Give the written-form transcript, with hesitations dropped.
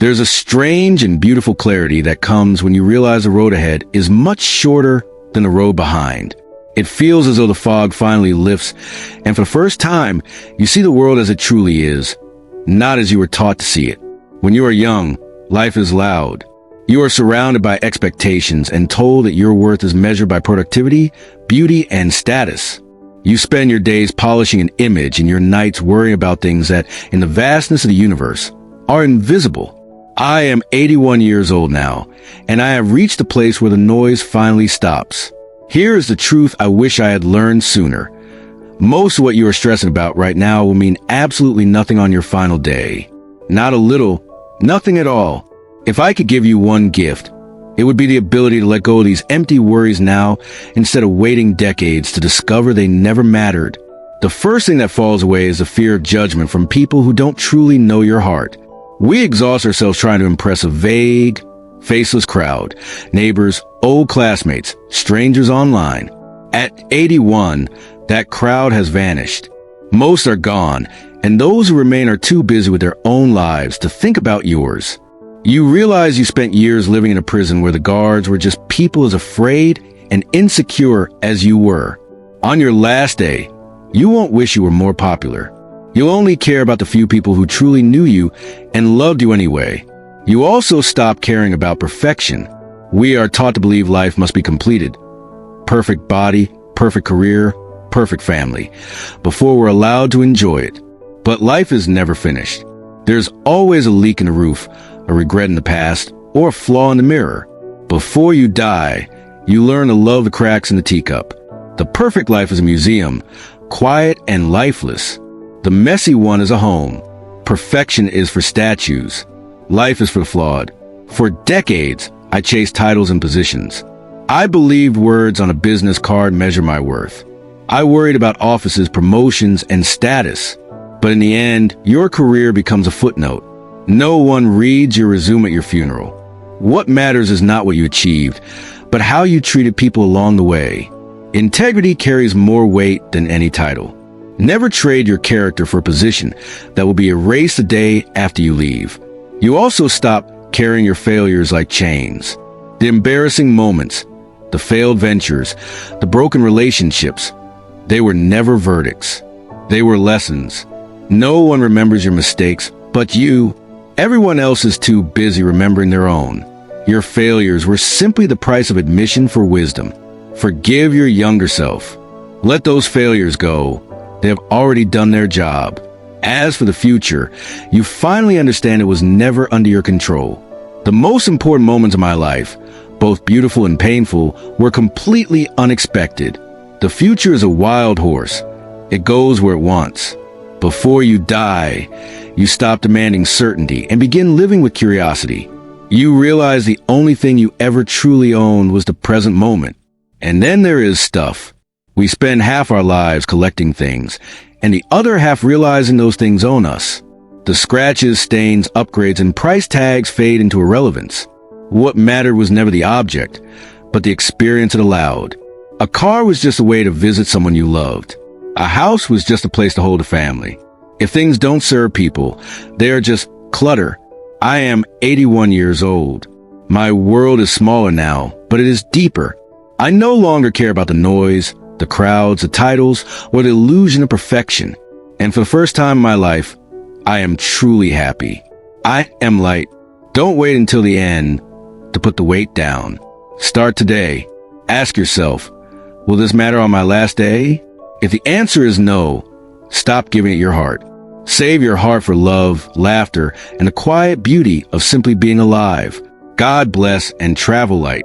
There's a strange and beautiful clarity that comes when you realize the road ahead is much shorter than the road behind. It feels as though the fog finally lifts, and for the first time, you see the world as it truly is, not as you were taught to see it. When you are young, life is loud. You are surrounded by expectations and told that your worth is measured by productivity, beauty, and status. You spend your days polishing an image and your nights worrying about things that, in the vastness of the universe, are invisible. I am 81 years old now, and I have reached a place where the noise finally stops. Here is the truth I wish I had learned sooner. Most of what you are stressing about right now will mean absolutely nothing on your final day. Not a little, nothing at all. If I could give you one gift, it would be the ability to let go of these empty worries now instead of waiting decades to discover they never mattered. The first thing that falls away is the fear of judgment from people who don't truly know your heart. We exhaust ourselves trying to impress a vague, faceless crowd, neighbors, old classmates, strangers online. At 81, that crowd has vanished. Most are gone, and those who remain are too busy with their own lives to think about yours. You realize you spent years living in a prison where the guards were just people as afraid and insecure as you were. On your last day, you won't wish you were more popular. You'll only care about the few people who truly knew you and loved you anyway. You also stop caring about perfection. We are taught to believe life must be completed. Perfect body, perfect career, perfect family, before we're allowed to enjoy it. But life is never finished. There's always a leak in the roof, a regret in the past, or a flaw in the mirror. Before you die, you learn to love the cracks in the teacup. The perfect life is a museum, quiet and lifeless. The messy one is a home. Perfection is for statues. Life is for the flawed. For decades, I chased titles and positions. I believed words on a business card measure my worth. I worried about offices, promotions, and status. But in the end, your career becomes a footnote. No one reads your resume at your funeral. What matters is not what you achieved, but how you treated people along the way. Integrity carries more weight than any title. Never trade your character for a position that will be erased the day after you leave. You also stop carrying your failures like chains. The embarrassing moments, the failed ventures, the broken relationships, they were never verdicts. They were lessons. No one remembers your mistakes but you. Everyone else is too busy remembering their own. Your failures were simply the price of admission for wisdom. Forgive your younger self. Let those failures go. They have already done their job. As for the future, you finally understand it was never under your control. The most important moments of my life, both beautiful and painful, were completely unexpected. The future is a wild horse. It goes where it wants. Before you die, you stop demanding certainty and begin living with curiosity. You realize the only thing you ever truly owned was the present moment. And then there is stuff. We spend half our lives collecting things, and the other half realizing those things own us. The scratches, stains, upgrades, and price tags fade into irrelevance. What mattered was never the object, but the experience it allowed. A car was just a way to visit someone you loved. A house was just a place to hold a family. If things don't serve people, they are just clutter. I am 81 years old. My world is smaller now, but it is deeper. I no longer care about the noise, the crowds, the titles, or the illusion of perfection. And for the first time in my life, I am truly happy. I am light. Don't wait until the end to put the weight down. Start today. Ask yourself, will this matter on my last day? If the answer is no, stop giving it your heart. Save your heart for love, laughter, and the quiet beauty of simply being alive. God bless and travel light.